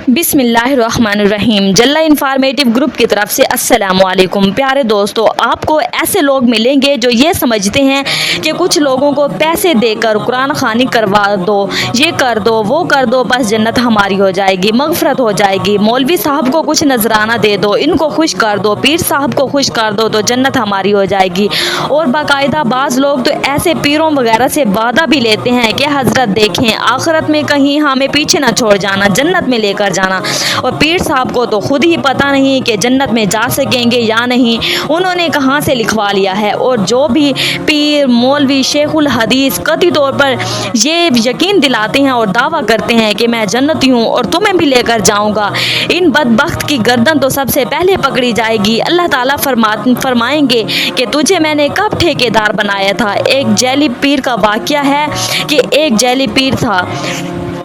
बिस्मिल्लाहिर्रहमानिर्रहीम। जल्ला informative group की तरफ से अस्सलाम वालेकुम। प्यारे दोस्तों, आपको ऐसे लोग मिलेंगे जो ये समझते हैं कि कुछ लोगों को पैसे देकर कुरान खानी करवा दो, ये कर दो, वो कर दो, बस जन्नत हमारी हो जाएगी, मगफरत हो जाएगी। मौलवी साहब को कुछ नजराना दे दो, इनको खुश कर दो, पीर साहब को खुश कर दो तो जन्नत हमारी हो जाएगी। और बाकायदा बाज़ लोग तो ऐसे पीरों वगैरह से वादा भी लेते हैं कि हजरत देखें आखिरत में कहीं हमें पीछे ना छोड़ जाना, जन्नत में लेकर जाना। और पीर साहब को तो खुद ही पता नहीं कि जन्नत में जा सकेंगे या नहीं, उन्होंने कहाँ से लिखवा लिया है। और जो भी पीर, मौलवी, शेखुल हदीस कतई तौर पर ये यकीन दिलाते हैं और दावा करते हैं कि मैं जन्नती हूँ और तुम्हें भी लेकर जाऊँगा, इन बदबख्त की गर्दन तो सबसे पहले पकड़ी जाएगी। अल्लाह ताला फरमाएंगे कि तुझे मैंने कब ठेकेदार बनाया था। एक जैली पीर का वाक़या है कि एक जैली पीर था,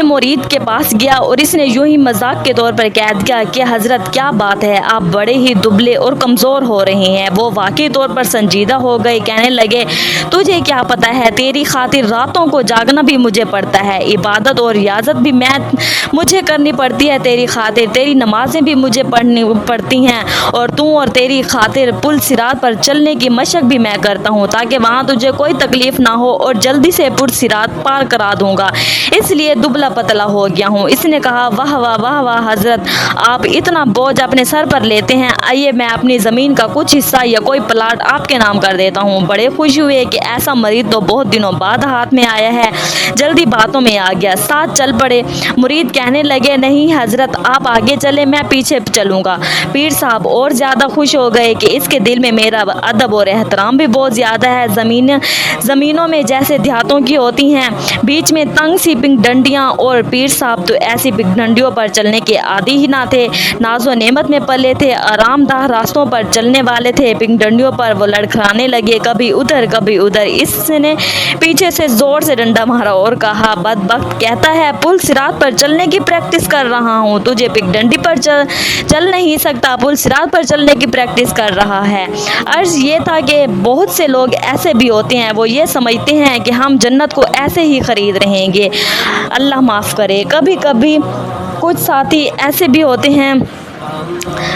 मुरीद के पास गया और इसने यूं ही मजाक के तौर पर कह दिया कि हजरत क्या बात है, आप बड़े ही दुबले और कमज़ोर हो रहे हैं। वो वाकई तौर पर संजीदा हो गए, कहने लगे तुझे क्या पता है, तेरी खातिर रातों को जागना भी मुझे पड़ता है, इबादत और रियाजत भी मुझे करनी पड़ती है तेरी खातिर, तेरी नमाजें भी मुझे पढ़नी पड़ती हैं, और तू और तेरी खातिर पुल सिरात पर चलने की मशक भी मैं करता हूँ ताकि वहाँ तुझे कोई तकलीफ़ ना हो, और जल्दी से पुल सिरात पार करा दूँगा, इसलिए दुबला पतला हो गया हूँ। इसने कहा वाह वाह वाह वाह हजरत, आप इतना बोझ अपने सर पर लेते हैं, आइए मैं अपनी ज़मीन का कुछ हिस्सा या कोई प्लाट आपके नाम कर देता हूँ। बड़े खुश हुए कि ऐसा मरीद तो बहुत दिनों बाद हाथ में आया है, जल्दी बातों में आ गया, साथ चल पड़े। मुरीद कहने लगे नहीं हजरत, आप आगे चले, मैं पीछे चलूँगा। पीर साहब और ज़्यादा खुश हो गए कि इसके दिल में मेरा अदब और एहतराम भी बहुत ज़्यादा है। ज़मीनों में जैसे देहातों की होती हैं, बीच में तंग सी पिंक डंडियाँ, और पीर साहब तो ऐसी डंडियों पर चलने के आदी ही ना थे, नाजो नेमत में पले थे, आरामदाह रास्तों पर चलने वाले थे। पिंक डंडियों पर वो लड़खड़ाने लगे, कभी उधर कभी उधर। इसने पीछे से जोर से डंडा मारा और कहा बदबख्त कहता है पुल सिरात पर चलने की प्रैक्टिस कर रहा हूँ, तुझे पिंक डंडी पर चल नहीं सकता, पुल सिरात पर चलने की प्रैक्टिस कर रहा है। अर्ज ये था कि बहुत से लोग ऐसे भी होते हैं, वो ये समझते हैं कि हम जन्नत को ऐसे ही खरीद रहेंगे, अल्लाह माफ़ करे। कभी कभी कुछ साथी ऐसे भी होते हैं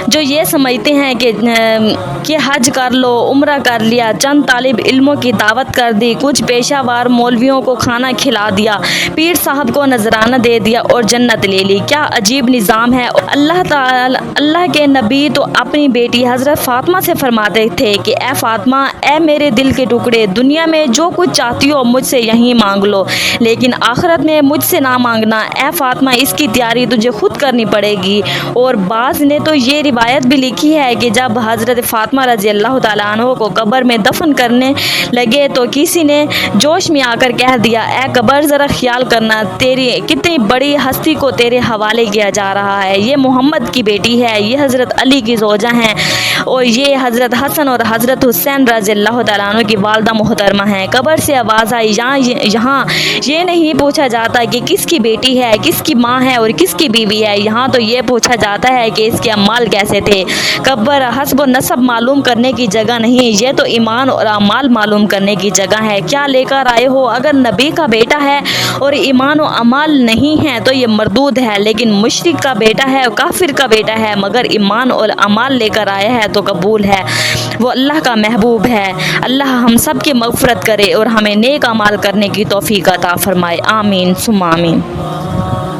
जो ये समझते हैं कि हज कर लो, उम्रा कर लिया, चंद तालिब इल्मों की दावत कर दी, कुछ पेशावर मौलवियों को खाना खिला दिया, पीर साहब को नजराना दे दिया और जन्नत ले ली। क्या अजीब निज़ाम है। अल्लाह के नबी तो अपनी बेटी हज़रत फ़ातिमा से फरमाते थे कि ए फ़ातिमा, ए मेरे दिल के टुकड़े, दुनिया में जो कुछ चाहती हो मुझसे यहीं मांग लो, लेकिन आखिरत में मुझसे ना मांगना। ए फ़ातिमा, इसकी तैयारी तुझे खुद करनी पड़ेगी। और बाज़ ने तो ये रिवायत भी लिखी है कि जब हज़रत फ़ातिमा रज़ी अल्लाह ताला अन्हा को कब्र में दफन करने लगे तो किसी ने जोश में आकर कह दिया, ए कब्र ज़रा ख्याल करना, तेरी कितनी बड़ी हस्ती को तेरे हवाले किया जा रहा है। ये मोहम्मद की बेटी है, ये हज़रत अली की ज़ौजा हैं, और ये हज़रत हसन और हज़रत हुसैन रज़ी अल्लाह ताला अन्हु की वालदा मोहतरमा हैं। कब्र से आवाज़ आई, यहाँ ये नहीं पूछा जाता कि किसकी बेटी है, किसकी माँ है और किसकी बीवी है, यहाँ तो ये पूछा जाता है कि इसके अमाल कैसे थे। कब्र हस्ब और नसब मालूम करने की जगह नहीं, ये तो ईमान और अमाल मालूम करने की जगह है। क्या लेकर आए हो? अगर नबी का बेटा है और ईमान और अमाल नहीं है तो ये मरदूद है, लेकिन मुशरिक का बेटा है, काफिर का बेटा है, मगर ईमान और अमाल लेकर आया है तो कबूल है। वो अल्लाह का महबूब है। अल्लाह हम सब की मगफरत करे और हमें नेक अमाल करने की तौफीक अता फरमाए। आमीन सुम्मा आमीन।